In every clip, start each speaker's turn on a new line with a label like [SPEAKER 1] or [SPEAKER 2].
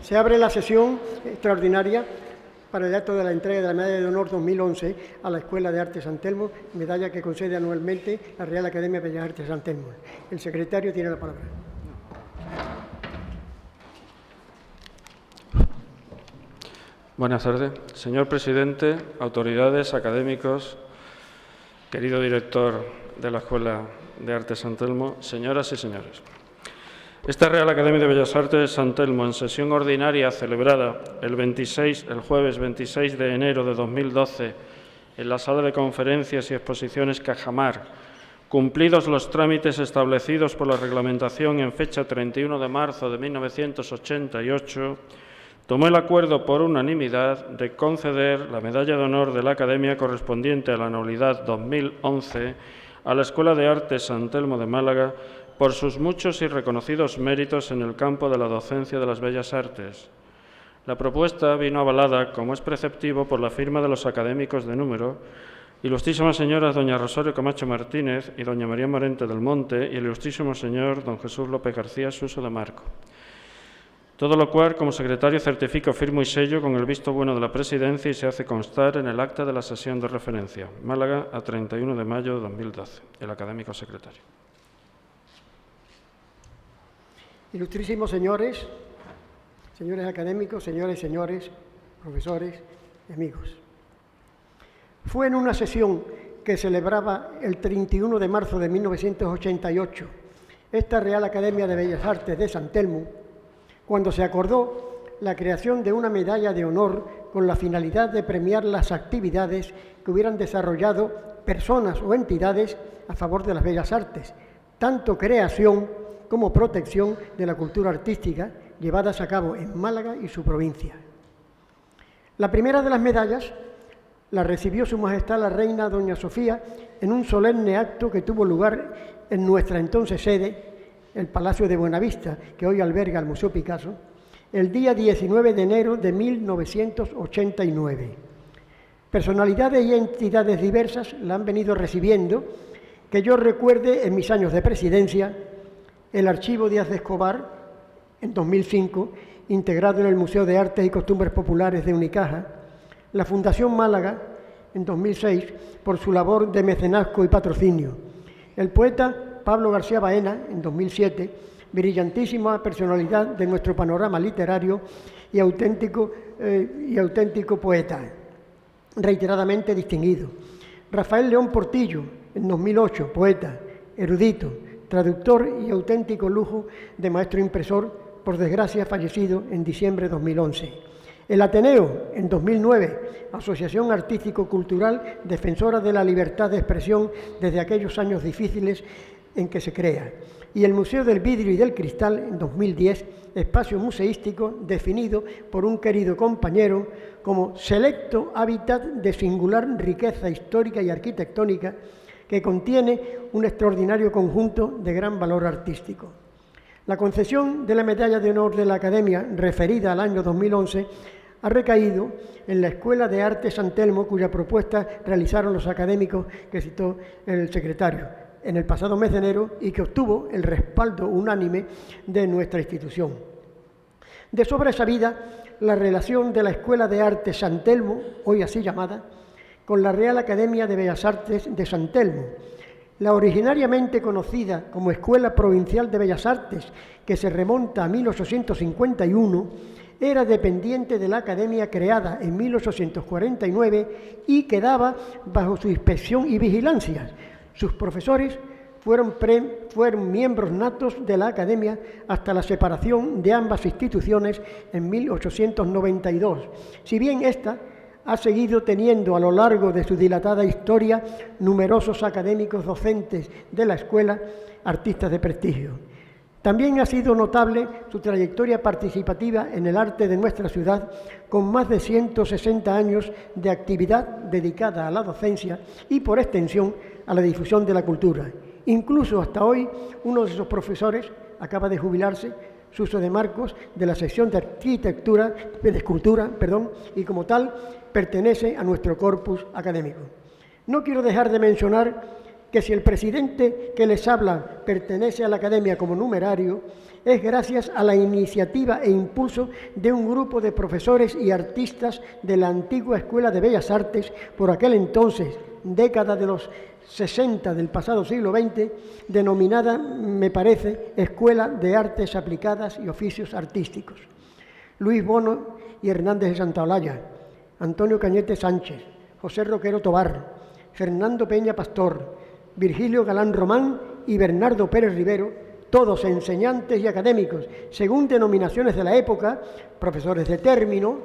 [SPEAKER 1] Se abre la sesión extraordinaria para el acto de la entrega de la Medalla de Honor 2011 a la Escuela de Arte San Telmo, medalla que concede anualmente la Real Academia de Bellas Artes San Telmo. El secretario tiene la palabra.
[SPEAKER 2] Buenas tardes. Señor presidente, autoridades, académicos, querido director de la Escuela de Arte San Telmo, señoras y señores. Esta Real Academia de Bellas Artes de San Telmo, en sesión ordinaria celebrada el jueves 26 de enero de 2012 en la Sala de Conferencias y Exposiciones Cajamar, cumplidos los trámites establecidos por la reglamentación en fecha 31 de marzo de 1988, tomó el acuerdo por unanimidad de conceder la Medalla de Honor de la Academia correspondiente a la anualidad 2011 a la Escuela de Arte San Telmo de Málaga por sus muchos y reconocidos méritos en el campo de la docencia de las bellas artes. La propuesta vino avalada, como es preceptivo, por la firma de los académicos de número, ilustrísimas señoras doña Rosario Camacho Martínez y doña María Morente del Monte y el ilustrísimo señor don Jesús López García Suso de Marco. Todo lo cual, como secretario, certifico, firmo y sello con el visto bueno de la Presidencia y se hace constar en el acta de la sesión de referencia. Málaga, a 31 de mayo de 2012. El académico secretario.
[SPEAKER 1] Ilustrísimos señores, señores académicos, señores y señores, profesores y amigos. Fue en una sesión que celebraba el 31 de marzo de 1988 esta Real Academia de Bellas Artes de San Telmo, cuando se acordó la creación de una medalla de honor con la finalidad de premiar las actividades que hubieran desarrollado personas o entidades a favor de las bellas artes, tanto creación como protección de la cultura artística llevadas a cabo en Málaga y su provincia. La primera de las medallas la recibió Su Majestad la Reina Doña Sofía en un solemne acto que tuvo lugar en nuestra entonces sede, el Palacio de Buenavista, que hoy alberga el Museo Picasso, el día 19 de enero de 1989. Personalidades y entidades diversas la han venido recibiendo, que yo recuerde en mis años de presidencia, el Archivo Díaz de Escobar, en 2005, integrado en el Museo de Artes y Costumbres Populares de Unicaja, la Fundación Málaga, en 2006, por su labor de mecenazgo y patrocinio, el poeta Pablo García Baena, en 2007, brillantísima personalidad de nuestro panorama literario y auténtico poeta, reiteradamente distinguido, Rafael León Portillo, en 2008, poeta, erudito, traductor y auténtico lujo de maestro impresor, por desgracia fallecido en diciembre de 2011. El Ateneo, en 2009, asociación artístico-cultural defensora de la libertad de expresión desde aquellos años difíciles en que se crea. Y el Museo del Vidrio y del Cristal, en 2010, espacio museístico definido por un querido compañero como selecto hábitat de singular riqueza histórica y arquitectónica que contiene un extraordinario conjunto de gran valor artístico. La concesión de la Medalla de Honor de la Academia, referida al año 2011, ha recaído en la Escuela de Arte San Telmo, cuya propuesta realizaron los académicos que citó el secretario en el pasado mes de enero y que obtuvo el respaldo unánime de nuestra institución. De sobra sabida la relación de la Escuela de Arte San Telmo, hoy así llamada, con la Real Academia de Bellas Artes de San Telmo, la originariamente conocida como Escuela Provincial de Bellas Artes, que se remonta a 1851, era dependiente de la Academia creada en 1849 y quedaba bajo su inspección y vigilancia. Sus profesores fueron miembros natos de la Academia hasta la separación de ambas instituciones en 1892, si bien ésta ha seguido teniendo a lo largo de su dilatada historia numerosos académicos docentes de la escuela, artistas de prestigio. También ha sido notable su trayectoria participativa en el arte de nuestra ciudad, con más de 160 años de actividad dedicada a la docencia y, por extensión, a la difusión de la cultura. Incluso hasta hoy, uno de sus profesores acaba de jubilarse, Suso de Marcos, de la sección de escultura, y como tal pertenece a nuestro corpus académico. No quiero dejar de mencionar que si el presidente que les habla pertenece a la Academia como numerario, es gracias a la iniciativa e impulso de un grupo de profesores y artistas de la antigua Escuela de Bellas Artes, por aquel entonces, década de los 60 del pasado siglo XX, denominada, me parece, Escuela de Artes Aplicadas y Oficios Artísticos. Luis Bono y Hernández de Santaolalla, Antonio Cañete Sánchez, José Roquero Tobar, Fernando Peña Pastor, Virgilio Galán Román y Bernardo Pérez Rivero, todos enseñantes y académicos, según denominaciones de la época, profesores de término,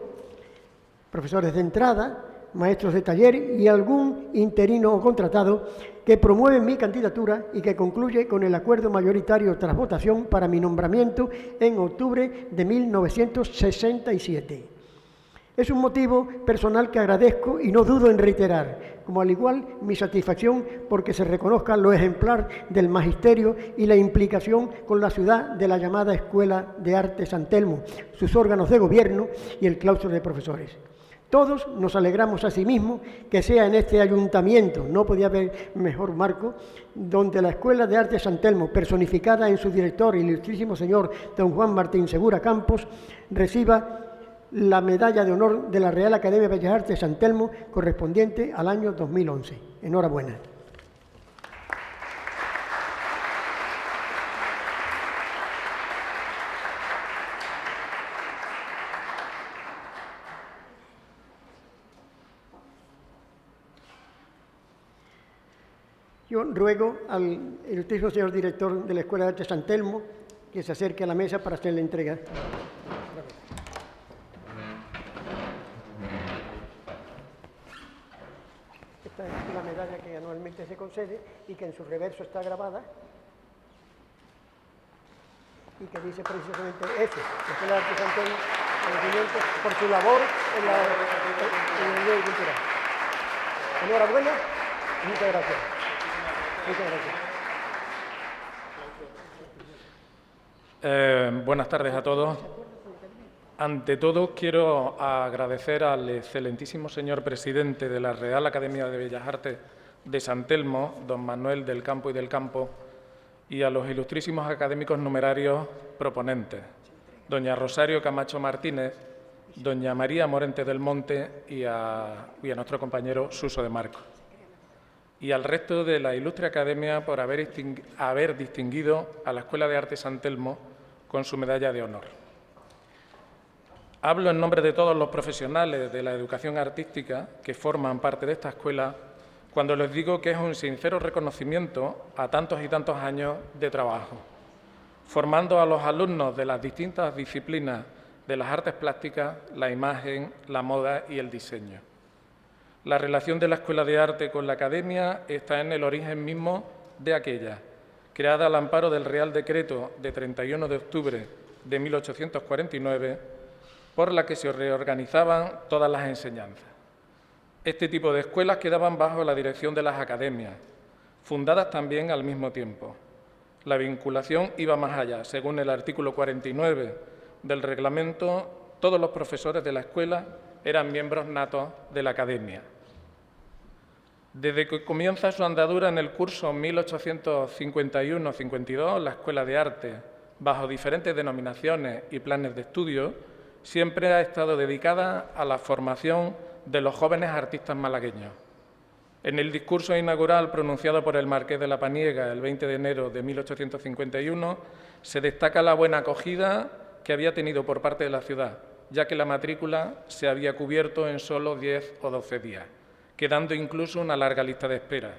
[SPEAKER 1] profesores de entrada, maestros de taller y algún interino o contratado que promueven mi candidatura y que concluye con el acuerdo mayoritario tras votación para mi nombramiento en octubre de 1967. Es un motivo personal que agradezco y no dudo en reiterar, como al igual mi satisfacción porque se reconozca lo ejemplar del magisterio y la implicación con la ciudad de la llamada Escuela de Arte San Telmo, sus órganos de gobierno y el claustro de profesores. Todos nos alegramos asimismo que sea en este ayuntamiento, no podía haber mejor marco, donde la Escuela de Arte San Telmo, personificada en su director, el ilustrísimo señor don Juan Martín Segura Campos, reciba la medalla de honor de la Real Academia de Bellas Artes San Telmo correspondiente al año 2011. Enhorabuena. Yo ruego al ilustrísimo señor director de la Escuela de Arte San Telmo que se acerque a la mesa para hacer la entrega. Esta es la medalla que anualmente se concede y que en su reverso está grabada y que dice precisamente eso, la Escuela de Arte San Telmo, por su labor en el medio cultural. Enhorabuena y muchas gracias. Muchas gracias.
[SPEAKER 3] Buenas tardes a todos. Ante todo, quiero agradecer al excelentísimo señor presidente de la Real Academia de Bellas Artes de San Telmo, don Manuel del Campo y del Campo, y a los ilustrísimos académicos numerarios proponentes, doña Rosario Camacho Martínez, doña María Morente del Monte y a nuestro compañero Suso de Marco, y al resto de la ilustre academia por haber distinguido a la Escuela de Arte San Telmo con su medalla de honor. Hablo en nombre de todos los profesionales de la educación artística que forman parte de esta escuela cuando les digo que es un sincero reconocimiento a tantos y tantos años de trabajo, formando a los alumnos de las distintas disciplinas de las artes plásticas, la imagen, la moda y el diseño. La relación de la Escuela de Arte con la Academia está en el origen mismo de aquella, creada al amparo del Real Decreto de 31 de octubre de 1849, por la que se reorganizaban todas las enseñanzas. Este tipo de escuelas quedaban bajo la dirección de las academias, fundadas también al mismo tiempo. La vinculación iba más allá. Según el artículo 49 del reglamento, todos los profesores de la escuela eran miembros natos de la academia. Desde que comienza su andadura en el curso 1851-52, la Escuela de Arte, bajo diferentes denominaciones y planes de estudio, siempre ha estado dedicada a la formación de los jóvenes artistas malagueños. En el discurso inaugural pronunciado por el marqués de la Paniega el 20 de enero de 1851, se destaca la buena acogida que había tenido por parte de la ciudad, ya que la matrícula se había cubierto en solo 10 o 12 días, quedando incluso una larga lista de espera.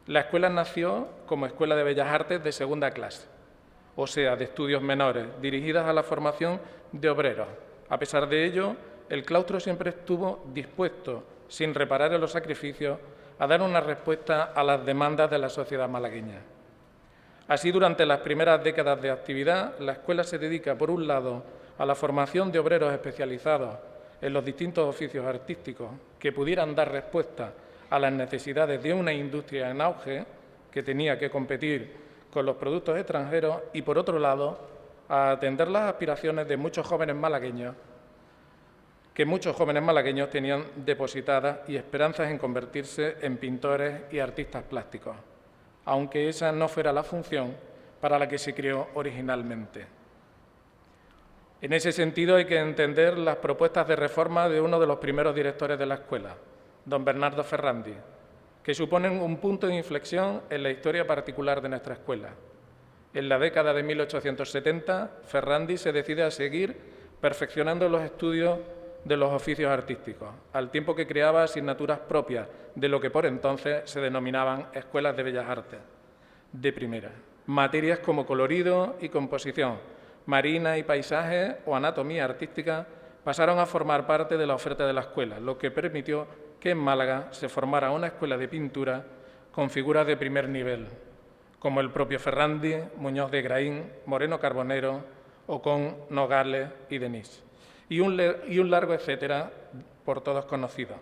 [SPEAKER 3] La escuela nació como Escuela de Bellas Artes de segunda clase, o sea, de estudios menores, dirigidas a la formación de obreros. A pesar de ello, el claustro siempre estuvo dispuesto, sin reparar en los sacrificios, a dar una respuesta a las demandas de la sociedad malagueña. Así, durante las primeras décadas de actividad, la escuela se dedica, por un lado, a la formación de obreros especializados en los distintos oficios artísticos que pudieran dar respuesta a las necesidades de una industria en auge que tenía que competir con los productos extranjeros y, por otro lado, a atender las aspiraciones de muchos jóvenes malagueños tenían depositadas y esperanzas en convertirse en pintores y artistas plásticos. aunque esa no fuera la función para la que se creó originalmente. En ese sentido hay que entender las propuestas de reforma de uno de los primeros directores de la escuela, don Bernardo Ferrandi, que suponen un punto de inflexión en la historia particular de nuestra escuela. En la década de 1870, Ferrandi se decide a seguir perfeccionando los estudios de los oficios artísticos, al tiempo que creaba asignaturas propias de lo que por entonces se denominaban escuelas de bellas artes de primera. Materias como colorido y composición, marina y paisaje o anatomía artística pasaron a formar parte de la oferta de la escuela, lo que permitió que en Málaga se formara una escuela de pintura con figuras de primer nivel, como el propio Ferrandi, Muñoz de Graín, Moreno Carbonero, Ocón, Nogales y Denis, y un largo etcétera por todos conocidos.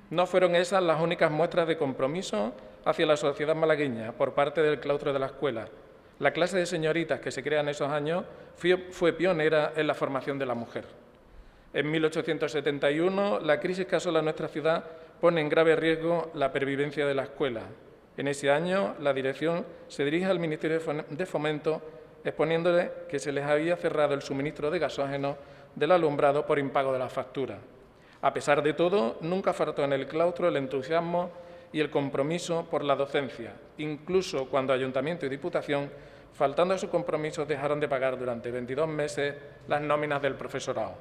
[SPEAKER 3] No fueron esas las únicas muestras de compromiso hacia la sociedad malagueña por parte del claustro de la escuela. La clase de señoritas que se crea en esos años fue pionera en la formación de la mujer. En 1871, la crisis que asola nuestra ciudad pone en grave riesgo la pervivencia de la escuela. En ese año, la dirección se dirige al Ministerio de Fomento exponiéndole que se les había cerrado el suministro de gasógeno del alumbrado por impago de la factura. A pesar de todo, nunca faltó en el claustro el entusiasmo y el compromiso por la docencia, incluso cuando Ayuntamiento y Diputación, faltando a sus compromisos, dejaron de pagar durante 22 meses las nóminas del profesorado,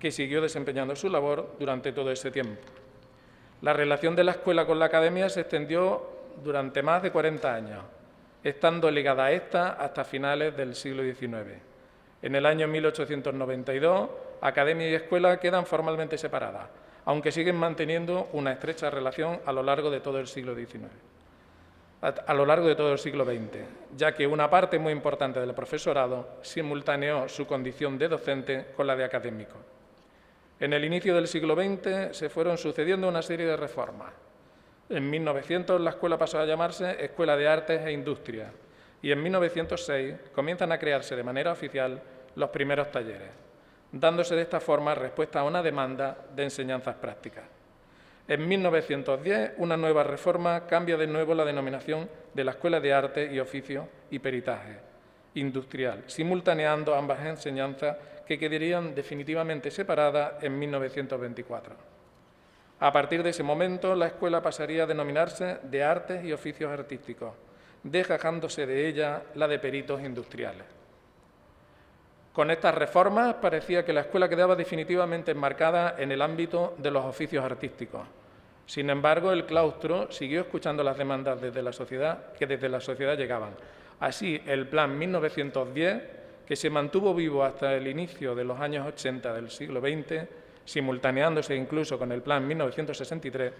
[SPEAKER 3] que siguió desempeñando su labor durante todo ese tiempo. La relación de la escuela con la academia se extendió durante más de 40 años, estando ligada a esta hasta finales del siglo XIX. En el año 1892, academia y escuela quedan formalmente separadas, aunque siguen manteniendo una estrecha relación a lo largo de todo el siglo XIX, a lo largo de todo el siglo XX, ya que una parte muy importante del profesorado simultaneó su condición de docente con la de académico. En el inicio del siglo XX se fueron sucediendo una serie de reformas. En 1900 la escuela pasó a llamarse Escuela de Artes e Industria y en 1906 comienzan a crearse de manera oficial los primeros talleres, dándose de esta forma respuesta a una demanda de enseñanzas prácticas. En 1910, una nueva reforma cambia de nuevo la denominación de la Escuela de Arte y Oficio y Peritaje Industrial, simultaneando ambas enseñanzas que quedarían definitivamente separadas en 1924. A partir de ese momento, la escuela pasaría a denominarse de Artes y Oficios Artísticos, dejándose de ella la de Peritos Industriales. Con estas reformas parecía que la escuela quedaba definitivamente enmarcada en el ámbito de los oficios artísticos. Sin embargo, el claustro siguió escuchando las demandas que desde la sociedad llegaban. Así, el Plan 1910, que se mantuvo vivo hasta el inicio de los años 80 del siglo XX, simultaneándose incluso con el Plan 1963,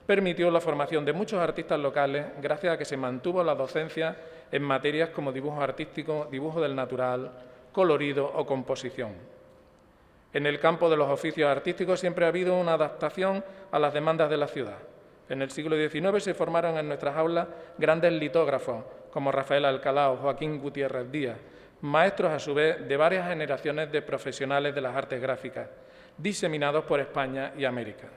[SPEAKER 3] permitió la formación de muchos artistas locales gracias a que se mantuvo la docencia en materias como dibujo artístico, dibujo del natural, colorido o composición. En el campo de los oficios artísticos siempre ha habido una adaptación a las demandas de la ciudad. En el siglo XIX se formaron en nuestras aulas grandes litógrafos como Rafael Alcalá o Joaquín Gutiérrez Díaz, maestros a su vez de varias generaciones de profesionales de las artes gráficas, diseminados por España y América.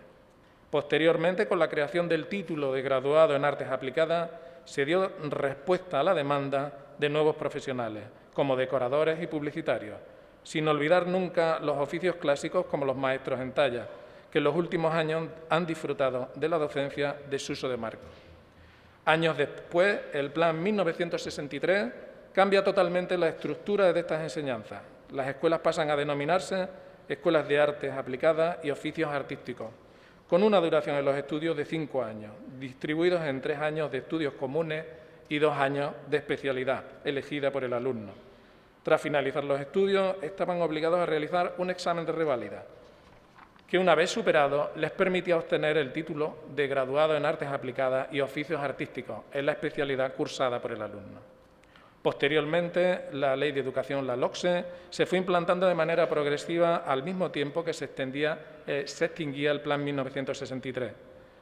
[SPEAKER 3] Posteriormente, con la creación del título de graduado en Artes Aplicadas, se dio respuesta a la demanda de nuevos profesionales, como decoradores y publicitarios, sin olvidar nunca los oficios clásicos como los maestros en talla, que en los últimos años han disfrutado de la docencia de Suso de Marco. Años después, el Plan 1963 cambia totalmente la estructura de estas enseñanzas. Las escuelas pasan a denominarse Escuelas de Artes Aplicadas y Oficios Artísticos, con una duración en los estudios de 5 años, distribuidos en 3 años de estudios comunes y 2 años de especialidad, elegida por el alumno. Tras finalizar los estudios, estaban obligados a realizar un examen de reválida, que una vez superado les permitía obtener el título de graduado en Artes Aplicadas y Oficios Artísticos, en la especialidad cursada por el alumno. Posteriormente, la Ley de Educación, la LOCSE, se fue implantando de manera progresiva al mismo tiempo que se extinguía el Plan 1963.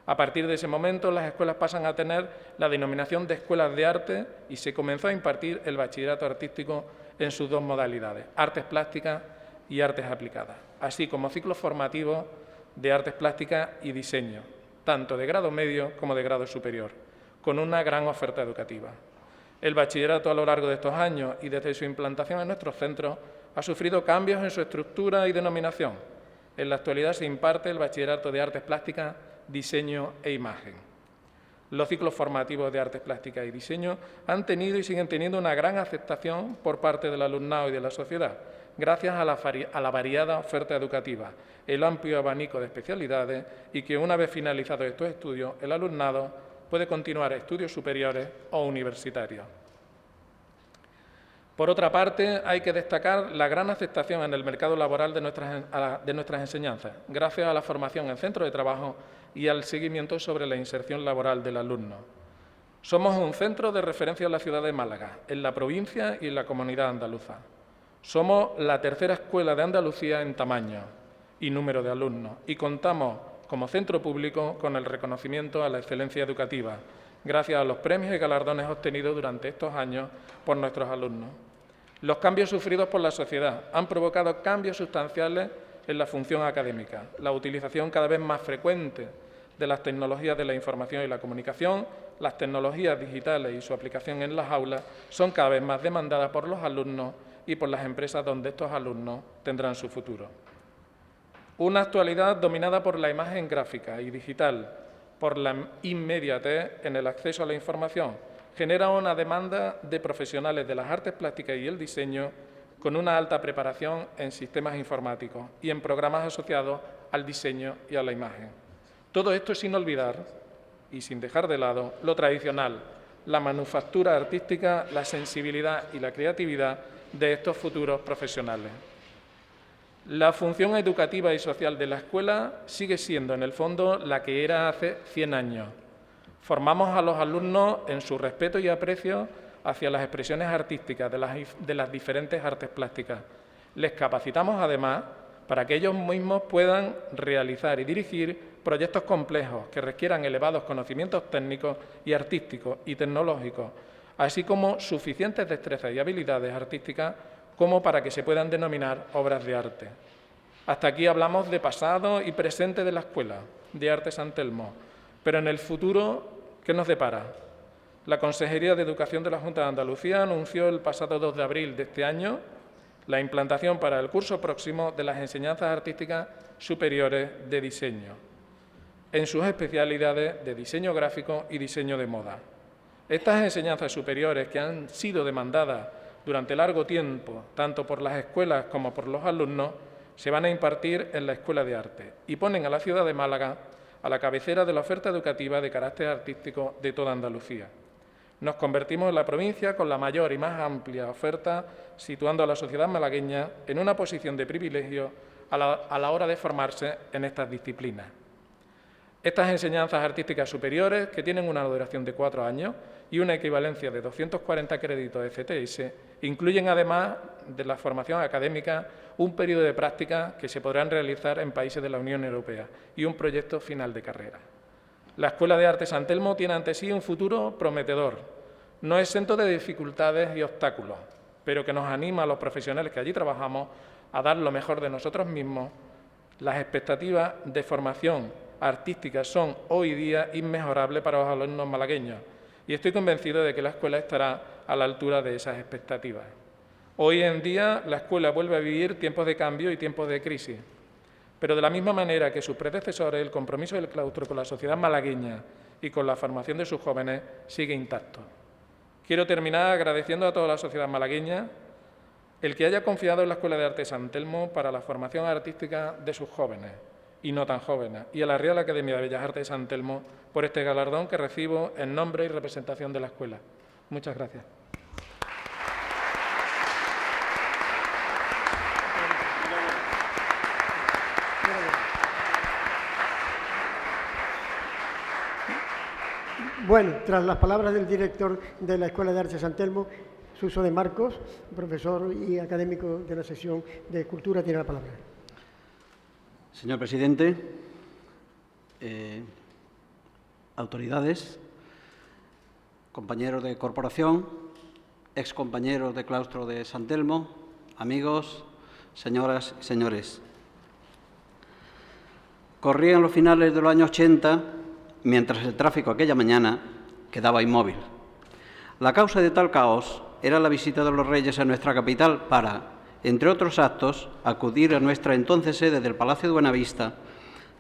[SPEAKER 3] A partir de ese momento, las escuelas pasan a tener la denominación de Escuelas de Arte y se comenzó a impartir el bachillerato artístico en sus 2 modalidades, Artes Plásticas y Artes Aplicadas, así como ciclos formativos de Artes Plásticas y Diseño, tanto de grado medio como de grado superior, con una gran oferta educativa. El bachillerato a lo largo de estos años y desde su implantación en nuestros centros ha sufrido cambios en su estructura y denominación. En la actualidad se imparte el bachillerato de Artes Plásticas, Diseño e Imagen. Los ciclos formativos de Artes Plásticas y Diseño han tenido y siguen teniendo una gran aceptación por parte del alumnado y de la sociedad, gracias a la variada oferta educativa, el amplio abanico de especialidades y que una vez finalizados estos estudios, el alumnado puede continuar estudios superiores o universitarios. Por otra parte, hay que destacar la gran aceptación en el mercado laboral de nuestras enseñanzas, gracias a la formación en centros de trabajo y al seguimiento sobre la inserción laboral del alumno. Somos un centro de referencia en la ciudad de Málaga, en la provincia y en la comunidad andaluza. Somos la tercera escuela de Andalucía en tamaño y número de alumnos y contamos como centro público con el reconocimiento a la excelencia educativa, gracias a los premios y galardones obtenidos durante estos años por nuestros alumnos. Los cambios sufridos por la sociedad han provocado cambios sustanciales en la función académica. La utilización cada vez más frecuente de las tecnologías de la información y la comunicación, las tecnologías digitales y su aplicación en las aulas son cada vez más demandadas por los alumnos y por las empresas donde estos alumnos tendrán su futuro. Una actualidad dominada por la imagen gráfica y digital, por la inmediatez en el acceso a la información, genera una demanda de profesionales de las artes plásticas y el diseño con una alta preparación en sistemas informáticos y en programas asociados al diseño y a la imagen. Todo esto sin olvidar y sin dejar de lado lo tradicional, la manufactura artística, la sensibilidad y la creatividad de estos futuros profesionales. La función educativa y social de la escuela sigue siendo, en el fondo, la que era hace 100 años. Formamos a los alumnos en su respeto y aprecio hacia las expresiones artísticas de las diferentes artes plásticas. Les capacitamos, además, para que ellos mismos puedan realizar y dirigir proyectos complejos que requieran elevados conocimientos técnicos y artísticos y tecnológicos, así como suficientes destrezas y habilidades artísticas como para que se puedan denominar obras de arte. Hasta aquí hablamos de pasado y presente de la Escuela de Arte San Telmo, pero en el futuro, ¿qué nos depara? La Consejería de Educación de la Junta de Andalucía anunció el pasado 2 de abril de este año la implantación para el curso próximo de las enseñanzas artísticas superiores de diseño, en sus especialidades de diseño gráfico y diseño de moda. Estas enseñanzas superiores, que han sido demandadas durante largo tiempo, tanto por las escuelas como por los alumnos, se van a impartir en la Escuela de Arte y ponen a la ciudad de Málaga a la cabecera de la oferta educativa de carácter artístico de toda Andalucía. Nos convertimos en la provincia con la mayor y más amplia oferta, situando a la sociedad malagueña en una posición de privilegio a la hora de formarse en estas disciplinas. Estas enseñanzas artísticas superiores, que tienen una duración de 4 años y una equivalencia de 240 créditos ECTS, incluyen, además de la formación académica, un periodo de práctica que se podrán realizar en países de la Unión Europea y un proyecto final de carrera. La Escuela de Arte San Telmo tiene ante sí un futuro prometedor, no exento de dificultades y obstáculos, pero que nos anima a los profesionales que allí trabajamos a dar lo mejor de nosotros mismos. Las expectativas de formación artística son hoy día inmejorables para los alumnos malagueños y estoy convencido de que la escuela estará a la altura de esas expectativas. Hoy en día la escuela vuelve a vivir tiempos de cambio y tiempos de crisis, pero de la misma manera que sus predecesores, el compromiso del claustro con la sociedad malagueña y con la formación de sus jóvenes sigue intacto. Quiero terminar agradeciendo a toda la sociedad malagueña el que haya confiado en la Escuela de Arte San Telmo para la formación artística de sus jóvenes y no tan jóvenes, y a la Real Academia de Bellas Artes de San Telmo por este galardón que recibo en nombre y representación de la escuela. Muchas gracias.
[SPEAKER 1] Bueno, tras las palabras del director de la Escuela de Arte San Telmo, Suso de Marcos, profesor y académico de la sección de Cultura, tiene la palabra.
[SPEAKER 4] Señor presidente, autoridades, compañeros de corporación, excompañeros de claustro de San Telmo, amigos, señoras y señores. Corrían los finales de los años 80, mientras el tráfico aquella mañana quedaba inmóvil. La causa de tal caos era la visita de los Reyes a nuestra capital para, entre otros actos, acudir a nuestra entonces sede del Palacio de Buenavista,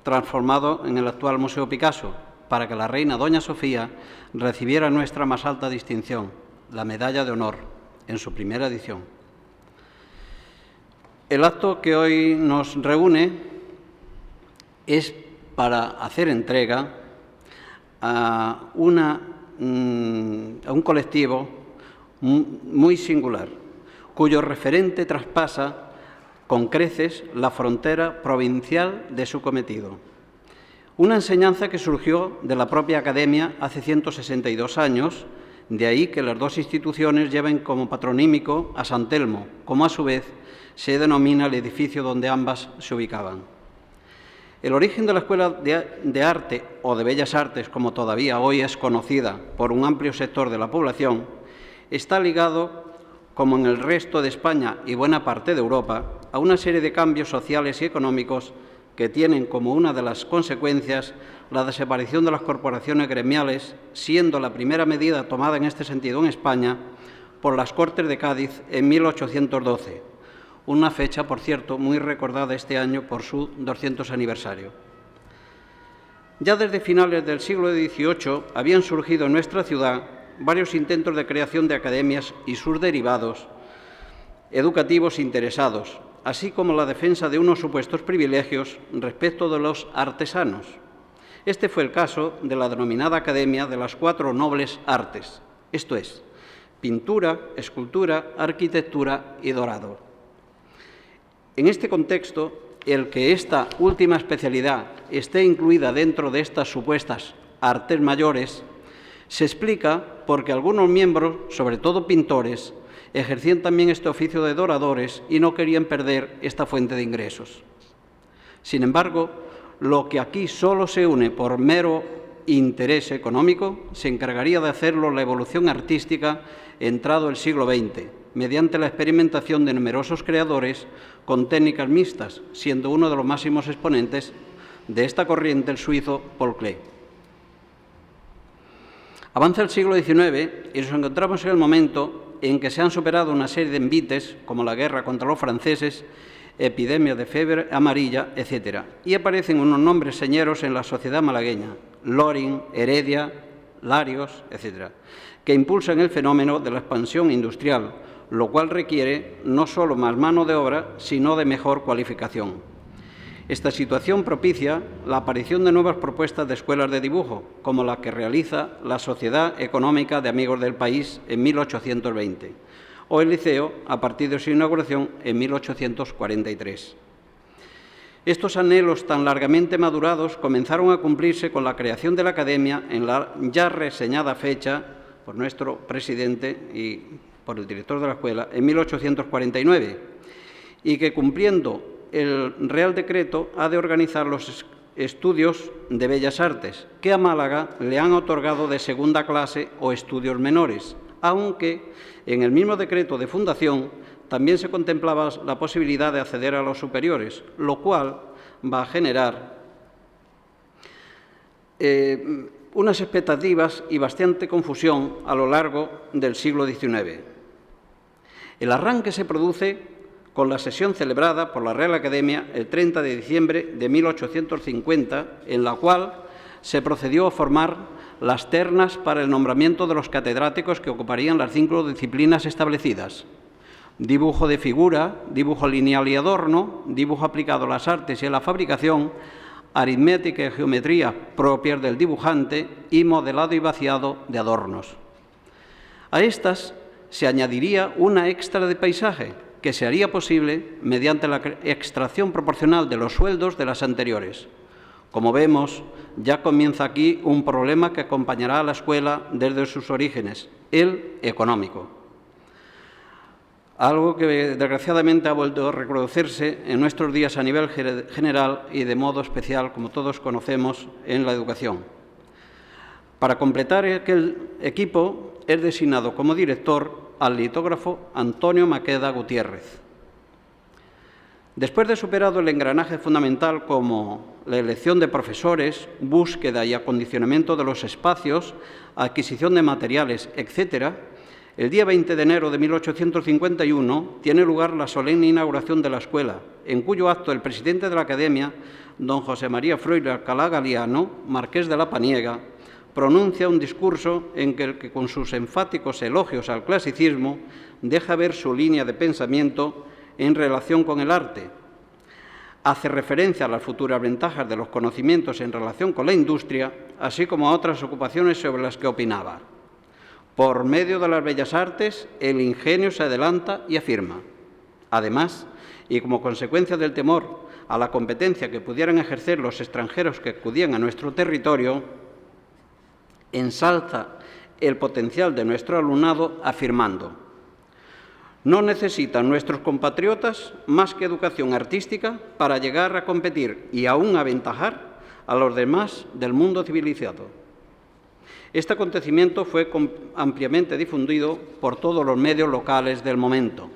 [SPEAKER 4] transformado en el actual Museo Picasso, para que la reina doña Sofía recibiera nuestra más alta distinción, la Medalla de Honor, en su primera edición. El acto que hoy nos reúne es para hacer entrega a un colectivo muy singular, cuyo referente traspasa con creces la frontera provincial de su cometido. Una enseñanza que surgió de la propia Academia hace 162 años, de ahí que las dos instituciones lleven como patronímico a San Telmo, como a su vez se denomina el edificio donde ambas se ubicaban. El origen de la Escuela de Arte, o de Bellas Artes, como todavía hoy es conocida por un amplio sector de la población, está ligado, como en el resto de España y buena parte de Europa, a una serie de cambios sociales y económicos que tienen como una de las consecuencias la desaparición de las corporaciones gremiales, siendo la primera medida tomada en este sentido en España por las Cortes de Cádiz en 1812, una fecha, por cierto, muy recordada este año por su 200 aniversario. Ya desde finales del siglo XVIII habían surgido en nuestra ciudad varios intentos de creación de academias y sus derivados educativos interesados, así como la defensa de unos supuestos privilegios respecto de los artesanos. Este fue el caso de la denominada Academia de las Cuatro Nobles Artes, esto es, pintura, escultura, arquitectura y dorado. En este contexto, el que esta última especialidad esté incluida dentro de estas supuestas artes mayores se explica porque algunos miembros, sobre todo pintores, ejercían también este oficio de doradores y no querían perder esta fuente de ingresos. Sin embargo, lo que aquí solo se une por mero interés económico se encargaría de hacerlo la evolución artística entrado el siglo XX, mediante la experimentación de numerosos creadores con técnicas mixtas, siendo uno de los máximos exponentes de esta corriente el suizo Paul Klee. Avanza el siglo XIX y nos encontramos en el momento en que se han superado una serie de envites, como la guerra contra los franceses, epidemia de fiebre amarilla, etc. Y aparecen unos nombres señeros en la sociedad malagueña, Loring, Heredia, Larios, etc., que impulsan el fenómeno de la expansión industrial, lo cual requiere no solo más mano de obra, sino de mejor cualificación. Esta situación propicia la aparición de nuevas propuestas de escuelas de dibujo, como la que realiza la Sociedad Económica de Amigos del País en 1820, o el Liceo a partir de su inauguración en 1843. Estos anhelos tan largamente madurados comenzaron a cumplirse con la creación de la Academia en la ya reseñada fecha por nuestro presidente y por el director de la escuela en 1849, y que, cumpliendo el Real Decreto, ha de organizar los estudios de Bellas Artes, que a Málaga le han otorgado de segunda clase o estudios menores, aunque en el mismo decreto de fundación también se contemplaba la posibilidad de acceder a los superiores, lo cual va a generar unas expectativas y bastante confusión a lo largo del siglo XIX. El arranque se produce con la sesión celebrada por la Real Academia el 30 de diciembre de 1850, en la cual se procedió a formar las ternas para el nombramiento de los catedráticos que ocuparían las 5 disciplinas establecidas: dibujo de figura, dibujo lineal y adorno, dibujo aplicado a las artes y a la fabricación, aritmética y geometría propias del dibujante y modelado y vaciado de adornos. A estas se añadiría una extra de paisaje, que se haría posible mediante la extracción proporcional de los sueldos de las anteriores. Como vemos, ya comienza aquí un problema que acompañará a la escuela desde sus orígenes, el económico. Algo que desgraciadamente ha vuelto a reproducirse en nuestros días a nivel general y de modo especial, como todos conocemos, en la educación. Para completar aquel equipo es designado como director al litógrafo Antonio Maqueda Gutiérrez. Después de superado el engranaje fundamental como la elección de profesores, búsqueda y acondicionamiento de los espacios, adquisición de materiales, etc., el día 20 de enero de 1851 tiene lugar la solemne inauguración de la escuela, en cuyo acto el presidente de la Academia, don José María Freire Alcalá Galiano, marqués de la Paniega, pronuncia un discurso en el que, con sus enfáticos elogios al clasicismo, deja ver su línea de pensamiento en relación con el arte. Hace referencia a las futuras ventajas de los conocimientos en relación con la industria, así como a otras ocupaciones sobre las que opinaba. Por medio de las bellas artes, el ingenio se adelanta y afirma. Además, y como consecuencia del temor a la competencia que pudieran ejercer los extranjeros que acudían a nuestro territorio, ensalza el potencial de nuestro alumnado afirmando: no necesitan nuestros compatriotas más que educación artística para llegar a competir y aún aventajar a los demás del mundo civilizado. Este acontecimiento fue ampliamente difundido por todos los medios locales del momento,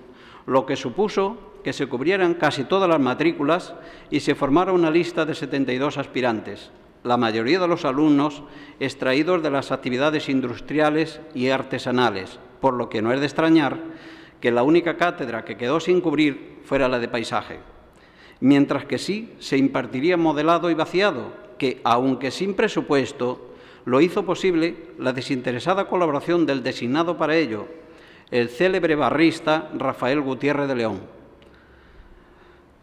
[SPEAKER 4] lo que supuso que se cubrieran casi todas las matrículas y se formara una lista de 72 aspirantes, la mayoría de los alumnos extraídos de las actividades industriales y artesanales, por lo que no es de extrañar que la única cátedra que quedó sin cubrir fuera la de paisaje, mientras que sí se impartiría modelado y vaciado, que, aunque sin presupuesto, lo hizo posible la desinteresada colaboración del designado para ello, el célebre barrista Rafael Gutiérrez de León.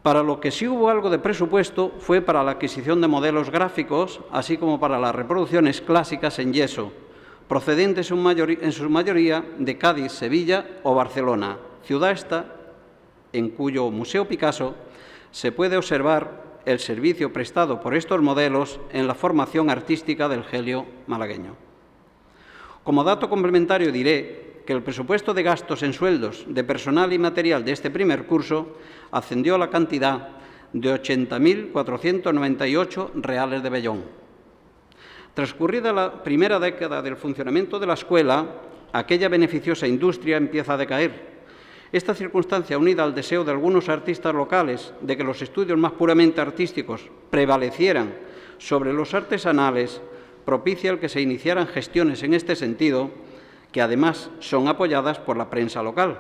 [SPEAKER 4] Para lo que sí hubo algo de presupuesto fue para la adquisición de modelos gráficos, así como para las reproducciones clásicas en yeso, procedentes en su mayoría de Cádiz, Sevilla o Barcelona, ciudad esta en cuyo Museo Picasso se puede observar el servicio prestado por estos modelos en la formación artística del genio malagueño. Como dato complementario diré que el presupuesto de gastos en sueldos de personal y material de este primer curso ascendió a la cantidad de 80.498 reales de vellón. Transcurrida la primera década del funcionamiento de la escuela, aquella beneficiosa industria empieza a decaer. Esta circunstancia, unida al deseo de algunos artistas locales de que los estudios más puramente artísticos prevalecieran sobre los artesanales, propicia el que se iniciaran gestiones en este sentido, que además son apoyadas por la prensa local.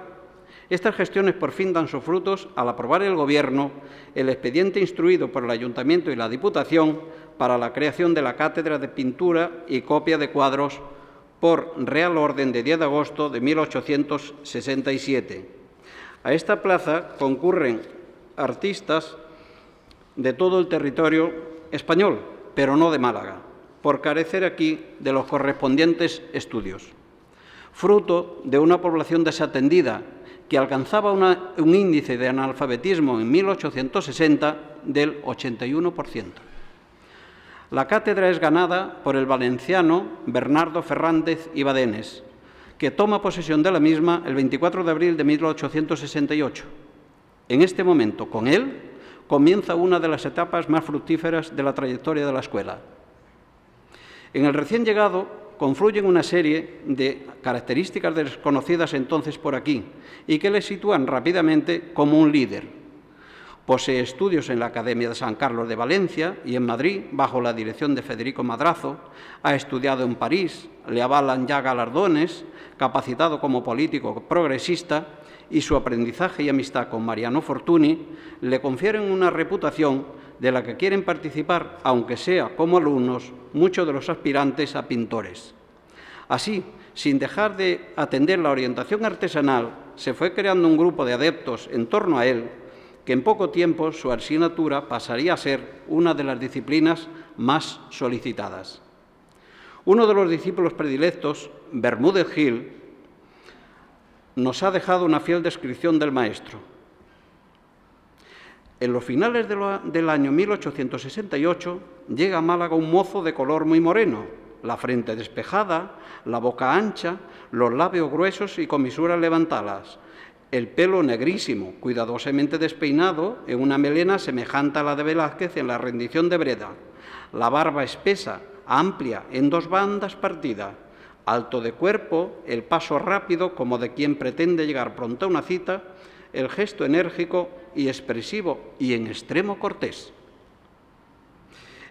[SPEAKER 4] Estas gestiones por fin dan sus frutos al aprobar el Gobierno el expediente instruido por el Ayuntamiento y la Diputación para la creación de la Cátedra de Pintura y Copia de Cuadros por Real Orden de 10 de agosto de 1867. A esta plaza concurren artistas de todo el territorio español, pero no de Málaga, por carecer aquí de los correspondientes estudios, fruto de una población desatendida que alcanzaba un índice de analfabetismo en 1860 del 81%. La cátedra es ganada por el valenciano Bernardo Fernández y Badenes, que toma posesión de la misma el 24 de abril de 1868. En este momento, con él, comienza una de las etapas más fructíferas de la trayectoria de la escuela. En el recién llegado confluyen una serie de características desconocidas entonces por aquí y que le sitúan rápidamente como un líder. Posee estudios en la Academia de San Carlos de Valencia y en Madrid, bajo la dirección de Federico Madrazo. Ha estudiado en París, le avalan ya galardones, capacitado como político progresista, y su aprendizaje y amistad con Mariano Fortuny le confieren una reputación de la que quieren participar, aunque sea como alumnos, muchos de los aspirantes a pintores. Así, sin dejar de atender la orientación artesanal, se fue creando un grupo de adeptos en torno a él, que en poco tiempo su asignatura pasaría a ser una de las disciplinas más solicitadas. Uno de los discípulos predilectos, Bermúdez Gil, nos ha dejado una fiel descripción del maestro. En los finales del año 1868 llega a Málaga un mozo de color muy moreno, la frente despejada, la boca ancha, los labios gruesos y comisuras levantadas, el pelo negrísimo, cuidadosamente despeinado en una melena semejante a la de Velázquez en la rendición de Breda, la barba espesa, amplia, en dos bandas partida, alto de cuerpo, el paso rápido como de quien pretende llegar pronto a una cita, el gesto enérgico y expresivo y en extremo cortés.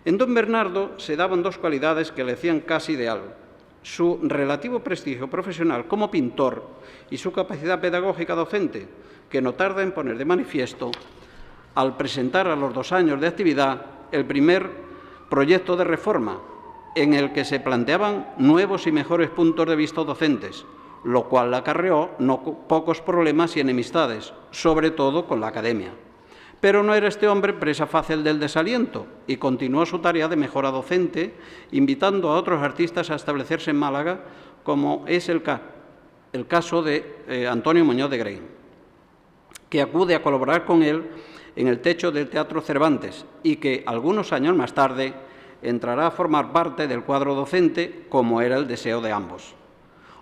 [SPEAKER 4] En don Bernardo se daban dos cualidades que le hacían casi ideal: su relativo prestigio profesional como pintor y su capacidad pedagógica docente, que no tarda en poner de manifiesto al presentar a los 2 años de actividad el primer proyecto de reforma, en el que se planteaban nuevos y mejores puntos de vista docentes, lo cual le acarreó no pocos problemas y enemistades, sobre todo con la academia. Pero no era este hombre presa fácil del desaliento y continuó su tarea de mejora docente, invitando a otros artistas a establecerse en Málaga, como es el caso de Antonio Muñoz de Grey, que acude a colaborar con él en el techo del Teatro Cervantes y que, algunos años más tarde, entrará a formar parte del cuadro docente, como era el deseo de ambos.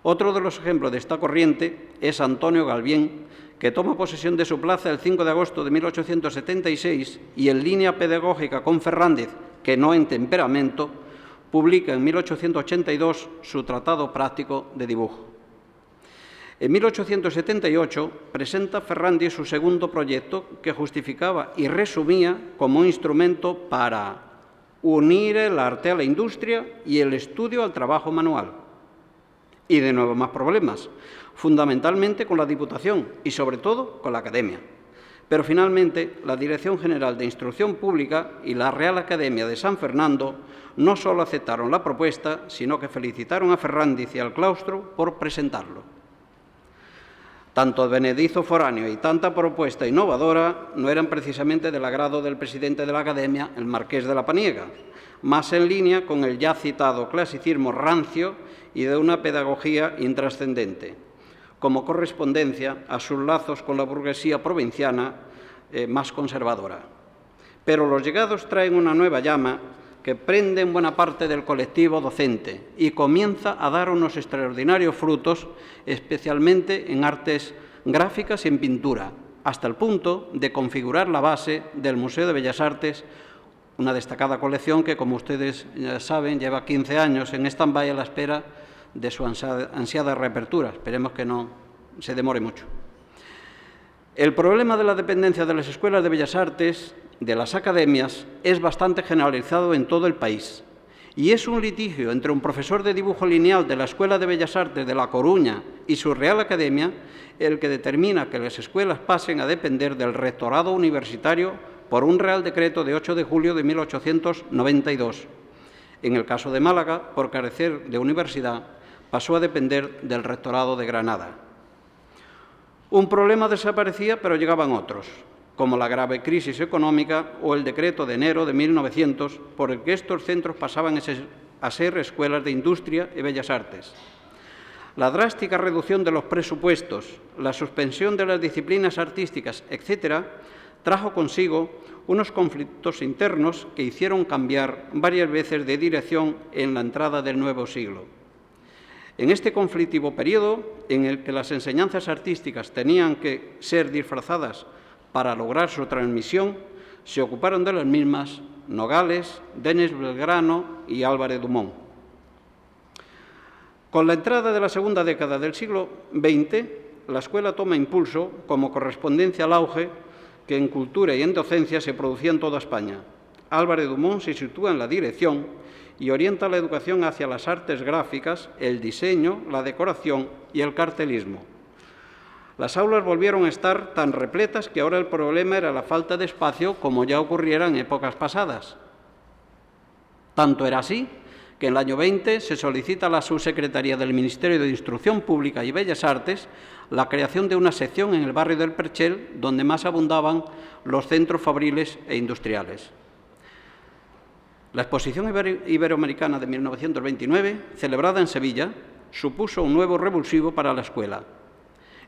[SPEAKER 4] Otro de los ejemplos de esta corriente es Antonio Galvién, que toma posesión de su plaza el 5 de agosto de 1876 y, en línea pedagógica con Ferrández, que no en temperamento, publica en 1882 su Tratado Práctico de Dibujo. En 1878 presenta Ferrández su segundo proyecto, que justificaba y resumía como un instrumento para unir el arte a la industria y el estudio al trabajo manual. Y de nuevo más problemas, fundamentalmente con la Diputación y sobre todo con la Academia. Pero finalmente la Dirección General de Instrucción Pública y la Real Academia de San Fernando no solo aceptaron la propuesta, sino que felicitaron a Ferrández y al claustro por presentarlo. Tanto benedizo foráneo y tanta propuesta innovadora no eran precisamente del agrado del presidente de la Academia, el marqués de la Paniega, más en línea con el ya citado clasicismo rancio y de una pedagogía intrascendente, como correspondencia a sus lazos con la burguesía provinciana más conservadora. Pero los llegados traen una nueva llama que prende en buena parte del colectivo docente y comienza a dar unos extraordinarios frutos, especialmente en artes gráficas y en pintura, hasta el punto de configurar la base del Museo de Bellas Artes, una destacada colección que, como ustedes ya saben, lleva 15 años en stand-by a la espera de su ansiada reapertura. Esperemos que no se demore mucho. El problema de la dependencia de las escuelas de Bellas Artes, de las academias, es bastante generalizado en todo el país y es un litigio entre un profesor de dibujo lineal de la Escuela de Bellas Artes de La Coruña y su Real Academia el que determina que las escuelas pasen a depender del rectorado universitario por un Real Decreto de 8 de julio de 1892. En el caso de Málaga, por carecer de universidad, pasó a depender del rectorado de Granada. Un problema desaparecía, pero llegaban otros, como la grave crisis económica o el decreto de enero de 1900, por el que estos centros pasaban a ser escuelas de industria y bellas artes. La drástica reducción de los presupuestos, la suspensión de las disciplinas artísticas, etc., trajo consigo unos conflictos internos que hicieron cambiar varias veces de dirección en la entrada del nuevo siglo. En este conflictivo periodo, en el que las enseñanzas artísticas tenían que ser disfrazadas para lograr su transmisión, se ocuparon de las mismas Nogales, Denis Belgrano y Álvarez Dumont. Con la entrada de la segunda década del siglo XX, la escuela toma impulso como correspondencia al auge que en cultura y en docencia se producía en toda España. Álvarez Dumont se sitúa en la dirección y orienta la educación hacia las artes gráficas, el diseño, la decoración y el cartelismo. Las aulas volvieron a estar tan repletas que ahora el problema era la falta de espacio, como ya ocurriera en épocas pasadas. Tanto era así que en el año 20 se solicita a la Subsecretaría del Ministerio de Instrucción Pública y Bellas Artes la creación de una sección en el barrio del Perchel, donde más abundaban los centros fabriles e industriales. La Exposición Iberoamericana de 1929, celebrada en Sevilla, supuso un nuevo revulsivo para la escuela.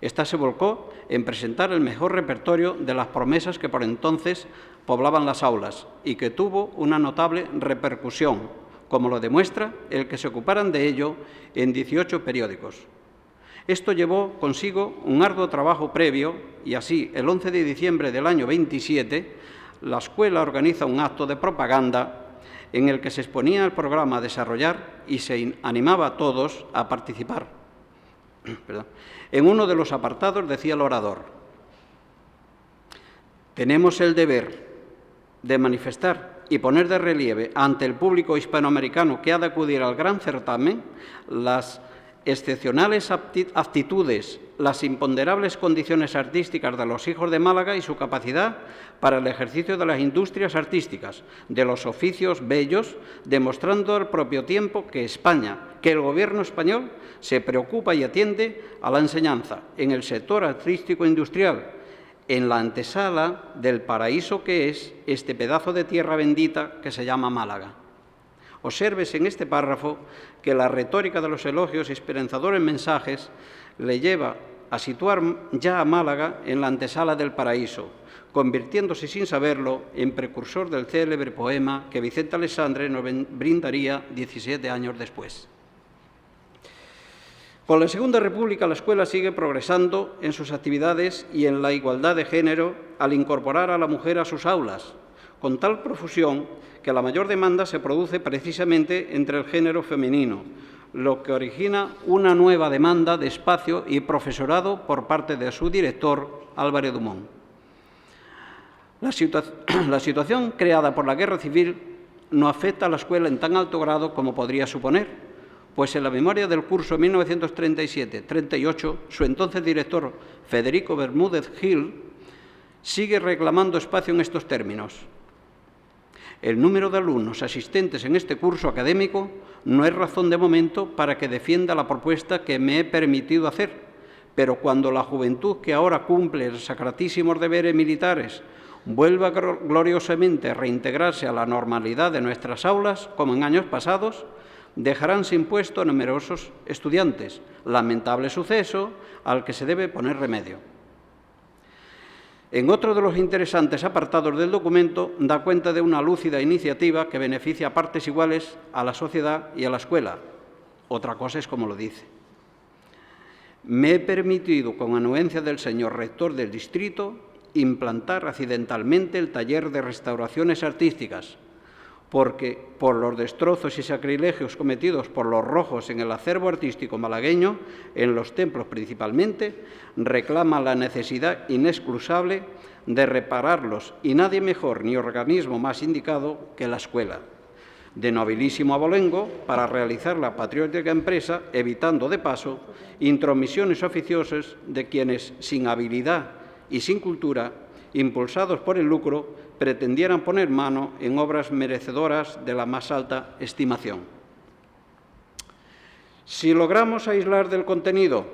[SPEAKER 4] Esta se volcó en presentar el mejor repertorio de las promesas que por entonces poblaban las aulas y que tuvo una notable repercusión, como lo demuestra el que se ocuparan de ello en 18 periódicos. Esto llevó consigo un arduo trabajo previo y así, el 11 de diciembre del año 27, la escuela organiza un acto de propaganda en el que se exponía el programa a desarrollar y se animaba a todos a participar. En uno de los apartados decía el orador: tenemos el deber de manifestar y poner de relieve ante el público hispanoamericano que ha de acudir al gran certamen las excepcionales aptitudes, las imponderables condiciones artísticas de los hijos de Málaga y su capacidad para el ejercicio de las industrias artísticas, de los oficios bellos, demostrando al propio tiempo que España, que el Gobierno español se preocupa y atiende a la enseñanza en el sector artístico industrial, en la antesala del paraíso que es este pedazo de tierra bendita que se llama Málaga. Obsérvese en este párrafo que la retórica de los elogios y esperanzadores mensajes le lleva a situar ya a Málaga en la antesala del paraíso, convirtiéndose sin saberlo en precursor del célebre poema que Vicente Alexandre nos brindaría 17 años después. Con la Segunda República, la escuela sigue progresando en sus actividades y en la igualdad de género al incorporar a la mujer a sus aulas, con tal profusión que la mayor demanda se produce precisamente entre el género femenino, lo que origina una nueva demanda de espacio y profesorado por parte de su director, Álvarez Dumont. La situación creada por la Guerra Civil no afecta a la escuela en tan alto grado como podría suponer, pues en la memoria del curso 1937-38, su entonces director, Federico Bermúdez Gil, sigue reclamando espacio en estos términos. El número de alumnos asistentes en este curso académico no es razón de momento para que defienda la propuesta que me he permitido hacer, pero cuando la juventud que ahora cumple los sacratísimos deberes militares vuelva gloriosamente a reintegrarse a la normalidad de nuestras aulas, como en años pasados, dejarán sin puesto a numerosos estudiantes, lamentable suceso al que se debe poner remedio. En otro de los interesantes apartados del documento da cuenta de una lúcida iniciativa que beneficia a partes iguales a la sociedad y a la escuela. Otra cosa es como lo dice. Me he permitido, con anuencia del señor rector del distrito, implantar accidentalmente el taller de restauraciones artísticas, porque por los destrozos y sacrilegios cometidos por los rojos en el acervo artístico malagueño, en los templos principalmente, reclama la necesidad inexcusable de repararlos, y nadie mejor ni organismo más indicado que la escuela. De nobilísimo abolengo para realizar la patriótica empresa, evitando de paso intromisiones oficiosas de quienes, sin habilidad y sin cultura, impulsados por el lucro, pretendieran poner mano en obras merecedoras de la más alta estimación. Si logramos aislar del contenido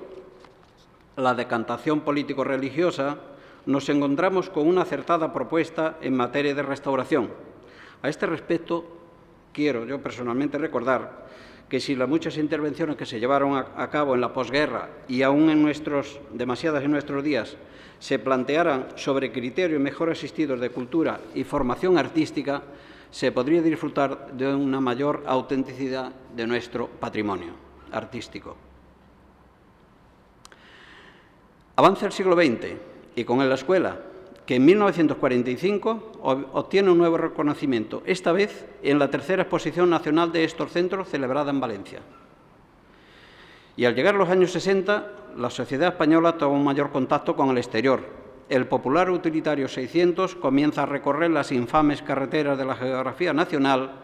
[SPEAKER 4] la decantación político-religiosa, nos encontramos con una acertada propuesta en materia de restauración. A este respecto, quiero yo personalmente recordar que si las muchas intervenciones que se llevaron a cabo en la posguerra y aún demasiadas en nuestros días, se plantearan sobre criterios mejor asistidos de cultura y formación artística, se podría disfrutar de una mayor autenticidad de nuestro patrimonio artístico. Avanza el siglo XX y con él la escuela, que en 1945 obtiene un nuevo reconocimiento, esta vez en la tercera exposición nacional de estos centros celebrada en Valencia. Y al llegar los años 60, la sociedad española toma un mayor contacto con el exterior. El popular utilitario 600 comienza a recorrer las infames carreteras de la geografía nacional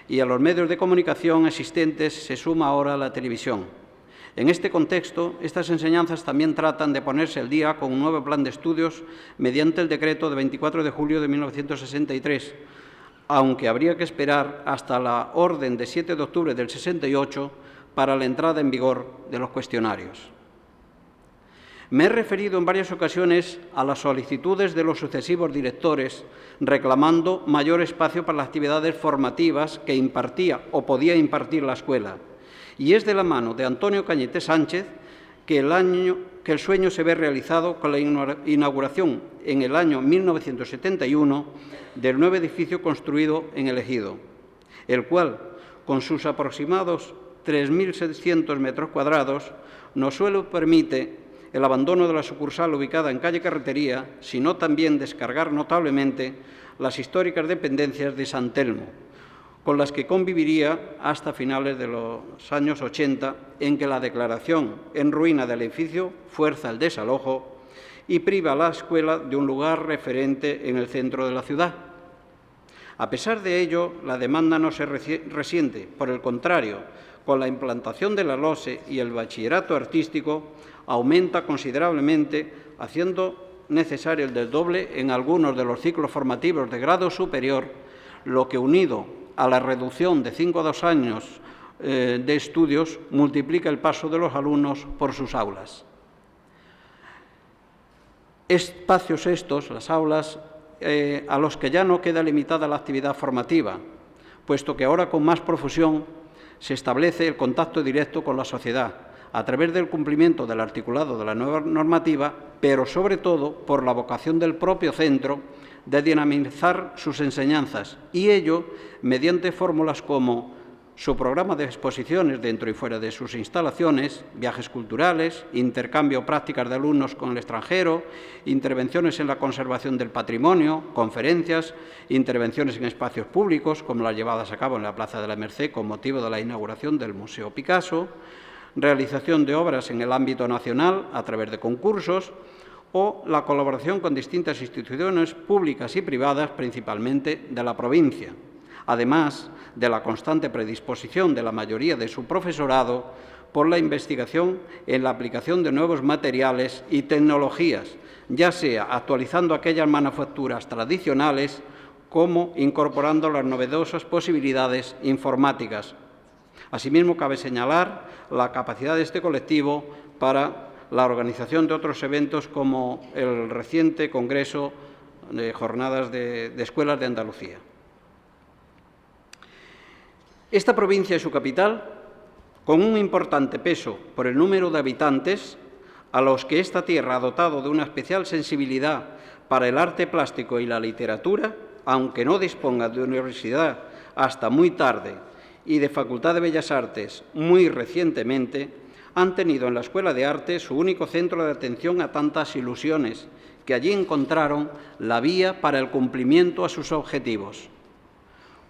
[SPEAKER 4] y a los medios de comunicación existentes se suma ahora la televisión. En este contexto, estas enseñanzas también tratan de ponerse al día con un nuevo plan de estudios mediante el decreto de 24 de julio de 1963, aunque habría que esperar hasta la orden de 7 de octubre del 68 para la entrada en vigor de los cuestionarios. Me he referido en varias ocasiones a las solicitudes de los sucesivos directores reclamando mayor espacio para las actividades formativas que impartía o podía impartir la escuela. Y es de la mano de Antonio Cañete Sánchez que el sueño se ve realizado con la inauguración en el año 1971 del nuevo edificio construido en el Ejido, el cual, con sus aproximados 3.600 metros cuadrados, no solo permite el abandono de la sucursal ubicada en calle Carretería, sino también descargar notablemente las históricas dependencias de San Telmo, con las que conviviría hasta finales de los años 80, en que la declaración en ruina del edificio fuerza el desalojo y priva a la escuela de un lugar referente en el centro de la ciudad. A pesar de ello, la demanda no se resiente. Por el contrario, con la implantación de la LOSE y el bachillerato artístico, aumenta considerablemente, haciendo necesario el desdoble en algunos de los ciclos formativos de grado superior, lo que, unido a la reducción de 5 a 2 años de estudios, multiplica el paso de los alumnos por sus aulas. Espacios estos, las aulas, a los que ya no queda limitada la actividad formativa, puesto que ahora con más profusión se establece el contacto directo con la sociedad, a través del cumplimiento del articulado de la nueva normativa, pero sobre todo por la vocación del propio centro de dinamizar sus enseñanzas, y ello mediante fórmulas como su programa de exposiciones dentro y fuera de sus instalaciones, viajes culturales, intercambio prácticas de alumnos con el extranjero, intervenciones en la conservación del patrimonio, conferencias, intervenciones en espacios públicos, como las llevadas a cabo en la Plaza de la Merced con motivo de la inauguración del Museo Picasso, realización de obras en el ámbito nacional a través de concursos o la colaboración con distintas instituciones públicas y privadas, principalmente de la provincia, además de la constante predisposición de la mayoría de su profesorado por la investigación en la aplicación de nuevos materiales y tecnologías, ya sea actualizando aquellas manufacturas tradicionales como incorporando las novedosas posibilidades informáticas. Asimismo, cabe señalar la capacidad de este colectivo para la organización de otros eventos como el reciente Congreso de Jornadas de Escuelas de Andalucía. Esta provincia y su capital, con un importante peso por el número de habitantes, a los que esta tierra ha dotado de una especial sensibilidad para el arte plástico y la literatura, aunque no disponga de universidad hasta muy tarde y de Facultad de Bellas Artes muy recientemente, han tenido en la Escuela de Arte su único centro de atención a tantas ilusiones, que allí encontraron la vía para el cumplimiento a sus objetivos.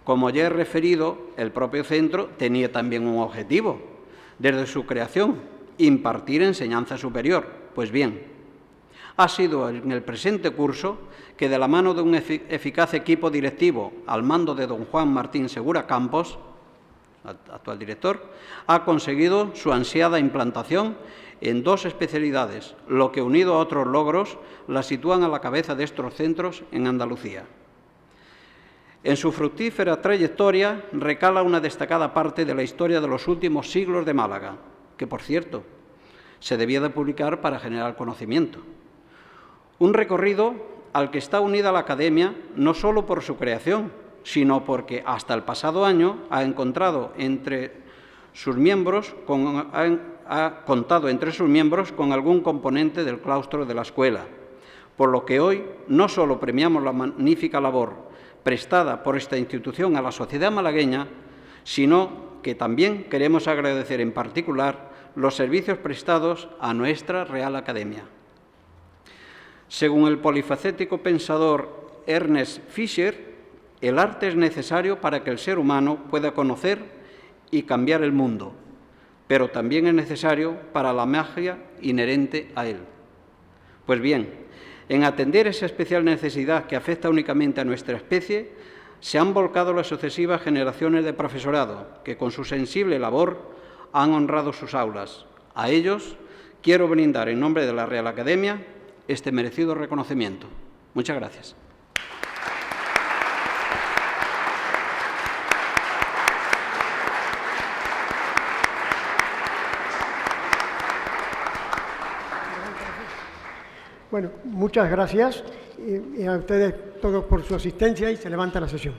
[SPEAKER 4] Como ya he referido, el propio centro tenía también un objetivo, desde su creación, impartir enseñanza superior. Pues bien, ha sido en el presente curso que, de la mano de un eficaz equipo directivo al mando de don Juan Martín Segura Campos, actual director, ha conseguido su ansiada implantación en 2 especialidades, lo que, unido a otros logros, la sitúan a la cabeza de estos centros en Andalucía. En su fructífera trayectoria recala una destacada parte de la historia de los últimos siglos de Málaga, que, por cierto, se debía de publicar para generar conocimiento. Un recorrido al que está unida la Academia no solo por su creación, sino porque hasta el pasado año ha contado entre sus miembros con algún componente del claustro de la escuela, por lo que hoy no solo premiamos la magnífica labor prestada por esta institución a la sociedad malagueña, sino que también queremos agradecer en particular los servicios prestados a nuestra Real Academia. Según el polifacético pensador Ernest Fischer, el arte es necesario para que el ser humano pueda conocer y cambiar el mundo, pero también es necesario para la magia inherente a él. Pues bien, en atender esa especial necesidad que afecta únicamente a nuestra especie, se han volcado las sucesivas generaciones de profesorado, que con su sensible labor han honrado sus aulas. A ellos quiero brindar en nombre de la Real Academia este merecido reconocimiento. Muchas gracias.
[SPEAKER 1] Bueno, muchas gracias y a ustedes todos por su asistencia, y se levanta la sesión.